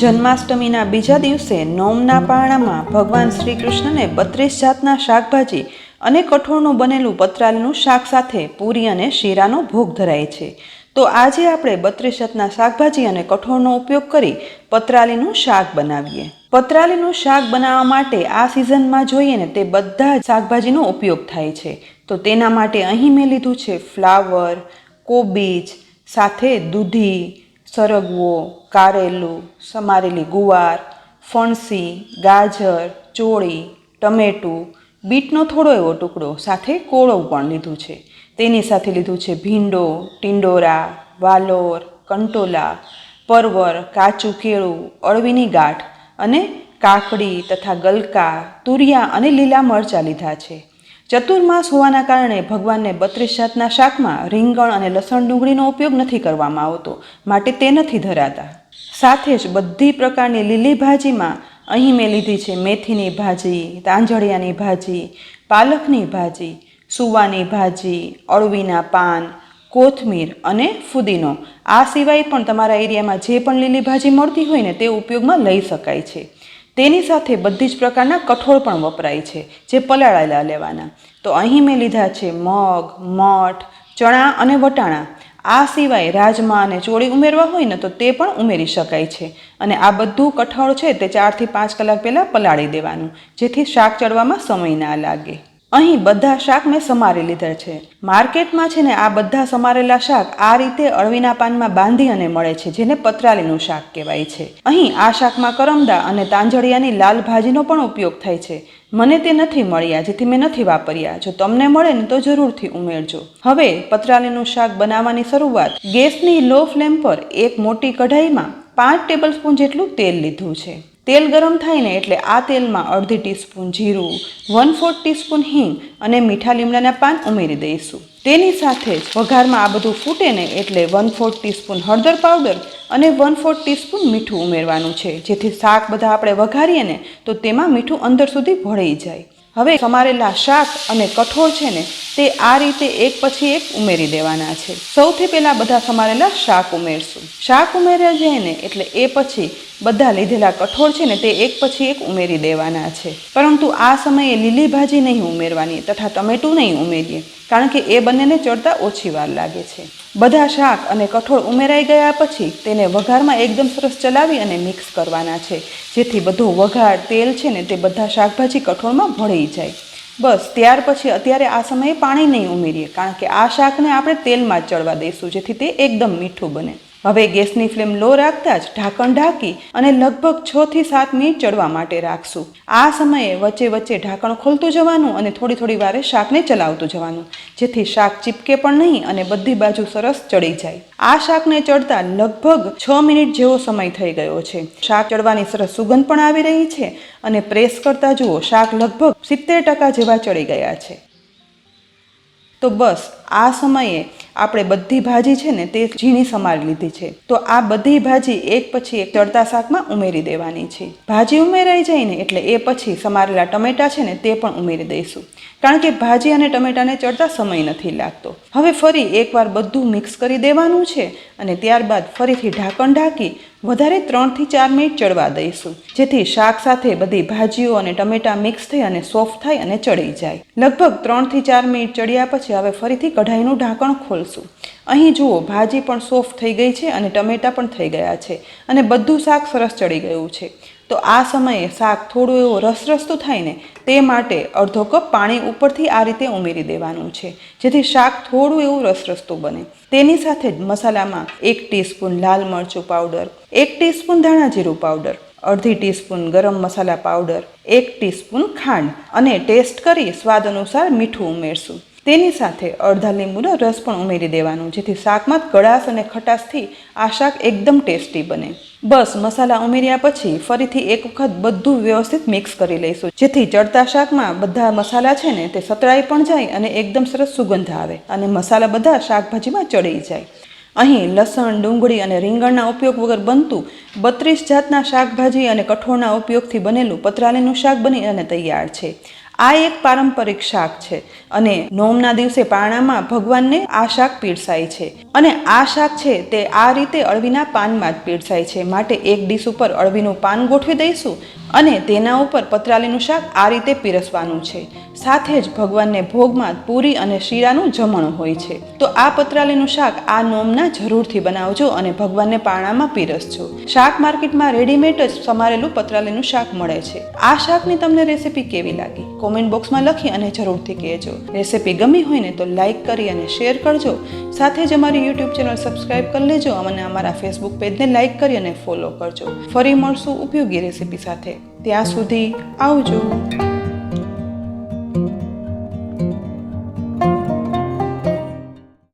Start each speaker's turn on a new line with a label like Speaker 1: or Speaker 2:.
Speaker 1: જન્માષ્ટમીના બીજા દિવસે નોમના પારણામાં ભગવાન શ્રી કૃષ્ણને 32 જાતના શાકભાજી અને કઠોળનું બનેલું પતરાલીનું શાક સાથે પૂરી અને શીરાનો ભોગ ધરાય છે. તો આજે આપણે 32 જાતના શાકભાજી અને કઠોળનો ઉપયોગ કરી પતરાલીનું શાક બનાવીએ. પતરાલીનું શાક બનાવવા માટે આ સિઝનમાં જોઈએ ને તે બધા શાકભાજીનો ઉપયોગ થાય છે. તો તેના માટે અહીં મેં લીધું છે ફ્લાવર, કોબીજ, સાથે દૂધી, સરગવો, કારેલું, સમારેલી ગુવાર, ફણસી, ગાજર, ચોળી, ટમેટું, બીટનો થોડો એવો ટુકડો, સાથે કોળું પણ લીધું છે. તેની સાથે લીધું છે ભીંડો, ટિંડોરા, વાલોર, કંટોલા, પરવર, કાચું કેળું, અળવીની ગાંઠ અને કાકડી તથા ગલકા, તુરિયા અને લીલા મરચાં લીધા છે. ચતુર્માસ હોવાના કારણે ભગવાનને 32 જાતના શાકમાં રીંગણ અને લસણ ડુંગળીનો ઉપયોગ નથી કરવામાં આવતો, માટે તે નથી ધરાતા. સાથે જ બધી પ્રકારની લીલી ભાજીમાં અહીં મેં લીધી છે મેથીની ભાજી, તાંજળિયાની ભાજી, પાલકની ભાજી, સુવાની ભાજી, અળવીના પાન, કોથમીર અને ફુદીનો. આ સિવાય પણ તમારા એરિયામાં જે પણ લીલી ભાજી મળતી હોય ને તે ઉપયોગમાં લઈ શકાય છે. તેની સાથે બધી જ પ્રકારના કઠોળ પણ વપરાય છે, જે પલાળેલા લેવાના. તો અહીં મેં લીધા છે મગ, મઠ, ચણા અને વટાણા. આ સિવાય રાજમા અને ચોળી ઉમેરવા હોય ને તો તે પણ ઉમેરી શકાય છે. અને આ બધું કઠોળ છે તે 4 થી 5 કલાક પહેલાં પલાળી દેવાનું, જેથી શાક ચડવામાં સમય ના લાગે. અહીં બધા શાક મેં સમારી લીધા છે. માર્કેટમાં છે ને આ બધા સમારેલા શાક આ રીતે અળવીના પાનમાં બાંધી અને મળે છે, જેને પતરાલીનું શાક કહેવાય છે. અહીં આ શાકમાં કરમદા અને તાંજળિયાની લાલ ભાજીનો પણ ઉપયોગ થાય છે. મને તે નથી મળ્યા, જેથી મેં નથી વાપર્યા. જો તમને મળે ને તો જરૂરથી ઉમેરજો. હવે પતરાલીનું શાક બનાવવાની શરૂઆત. ગેસની લો ફ્લેમ પર એક મોટી કઢાઈમાં 5 ટેબલસ્પૂન જેટલું તેલ લીધું છે. તેલ ગરમ થાય ને એટલે આ તેલમાં અડધી ટીસ્પૂન જીરું, 1/4 ટીસ્પૂન હિંગ અને મીઠા લીમડાના પાન ઉમેરી દઈશું. તેની સાથે જ વઘારમાં આ બધું ફૂટે ને એટલે 1/4 ટીસ્પૂન હળદર પાવડર અને 1/4 ટીસ્પૂન મીઠું ઉમેરવાનું છે, જેથી શાક બધા આપણે વઘારીએ ને તો તેમાં મીઠું અંદર સુધી ભળી જાય. હવે સમારેલા શાક અને કઠોળ છે ને તે આ રીતે એક પછી એક ઉમેરી દેવાના છે. સૌથી પહેલાં બધા સમારેલા શાક ઉમેરશું. શાક ઉમેર્યા જાય ને એટલે એ પછી બધા લીધેલા કઠોળ છે ને તે એક પછી એક ઉમેરી દેવાના છે. પરંતુ આ સમયે લીલી ભાજી નહીં ઉમેરવાની તથા ટમેટું નહીં ઉમેરીએ, કારણ કે એ બંનેને ચડતા ઓછી વાર લાગે છે. બધા શાક અને કઠોળ ઉમેરાઈ ગયા પછી તેને વઘારમાં એકદમ સરસ ચલાવી અને મિક્સ કરવાના છે, જેથી બધો વઘાર તેલ છે ને તે બધા શાકભાજી કઠોળમાં ભળી જાય. બસ ત્યાર પછી અત્યારે આ સમયે પાણી નહીં ઉમેરીએ, કારણ કે આ શાકને આપણે તેલમાં જ ચડવા દઈશું, જેથી તે એકદમ મીઠું બને. હવે ગેસની ફ્લેમ લો રાખતા જ ઢાંકણ ઢાંકી અને લગભગ 6 થી 7 મિનિટ ચડવા માટે રાખશું. આ સમયે વચ્ચે વચ્ચે ઢાંકણ ખોલતું જવાનું અને થોડી થોડી વારે શાકને ચલાવતું જવાનું, જેથી શાક ચીપકે પણ નહીં અને બધી બાજુ સરસ ચડી જાય. આ શાકને ચડતા લગભગ 6 મિનિટ જેવો સમય થઈ ગયો છે. શાક ચડવાની સરસ સુગંધ પણ આવી રહી છે અને પ્રેસ કરતા જુઓ શાક લગભગ 70% જેવા ચડી ગયા છે. તો બસ આ સમયે આપણે બધી ભાજી છે ને તે ઝીણી સમારી લીધી છે. તો આ બધી ભાજી એક પછી એક ચડતા શાકમાં ઉમેરી દેવાની છે. ભાજી ઉમેરાઈ જાય ને એટલે એ પછી સમારેલા ટમેટાં છે ને તે પણ ઉમેરી દઈશું, કારણ કે ભાજી અને ટમેટાને ચડતા સમય નથી લાગતો. હવે ફરી એકવાર બધું મિક્સ કરી દેવાનું છે અને ત્યારબાદ ફરીથી ઢાંકણ ઢાંકી વધારે 3 થી 4 મિનિટ ચડવા દઈશું, જેથી શાક સાથે બધી ભાજીઓ અને ટમેટાં મિક્સ થઈ અને સોફ્ટ થાય અને ચડી જાય. લગભગ 3 થી 4 મિનિટ ચડ્યા પછી હવે ફરીથી કઢાઈનું ઢાંકણ ખોલશું. અહીં જુઓ ભાજી પણ સોફ્ટ થઈ ગઈ છે અને ટમેટાં પણ થઈ ગયા છે અને બધું શાક સરસ ચડી ગયું છે. તો આ સમયે શાક થોડું એવું રસરસતું થાય ને તે માટે અડધો કપ પાણી ઉપરથી આ રીતે ઉમેરી દેવાનું છે, જેથી શાક થોડું એવું રસરસતું બને. તેની સાથે જ મસાલામાં 1 ટીસ્પૂન લાલ મરચું પાવડર, 1 ટીસ્પૂન ધાણા જીરું પાવડર, અડધી ટીસ્પૂન ગરમ મસાલા પાવડર, 1 ટીસ્પૂન ખાંડ અને ટેસ્ટ કરી સ્વાદ અનુસાર મીઠું ઉમેરશું. તેની સાથે અડધા લીંબુનો રસ પણ ઉમેરી દેવાનું, જેથી શાકમાં ગળાશ અને ખટાશથી આ શાક એકદમ ટેસ્ટી બને. બસ મસાલા ઉમેર્યા પછી ફરીથી એક વખત બધું વ્યવસ્થિત મિક્સ કરી લઈશું, જેથી ચડતા શાકમાં બધા મસાલા છે ને તે સતળાઈ પણ જાય અને એકદમ સરસ સુગંધ આવે અને મસાલા બધા શાકભાજીમાં ચડી જાય. અહીં લસણ, ડુંગળી અને રીંગણના ઉપયોગ વગર બનતું 32 જાતના શાકભાજી અને કઠોળના ઉપયોગથી બનેલું પતરાલીનું શાક બની અને તૈયાર છે. આ એક પારંપરિક શાક છે અને નોમના દિવસે પારણામાં ભગવાનને આ શાક પીરસાય છે અને આ શાક છે તે આ રીતે અળવીના પાનમાં જ પીરસાય છે. માટે એક ડીશ ઉપર અળવીનું પાન ગોઠવી દઈશું અને તેના ઉપર પતરાલીનું શાક આ રીતે પીરસવાનું છે. સાથે જ ભગવાનને ભોગમાં પૂરી અને શીરાનું જમણ હોય છે. તો આ પતરાલીનું શાક આ નોમના જરૂરથી બનાવજો અને ભગવાનને પારણામાં પીરસજો. શાક માર્કેટમાં રેડીમેડ જ સમારેલું પતરાલીનું શાક મળે છે. આ શાકની તમને રેસીપી કેવી લાગી કોમેન્ટ બોક્સમાં લખી અને જરૂરથી કહેજો. રેસીપી ગમી હોય ને તો લાઈક કરી અને શેર કરજો. સાથે જ અમારી યુટ્યુબ ચેનલ સબસ્ક્રાઈબ કરી લેજો અને અમારા ફેસબુક પેજને લાઈક કરી અને ફોલો કરજો. ફરી મળશું ઉપયોગી રેસીપી સાથે. ત્યાં સુધી આવજો.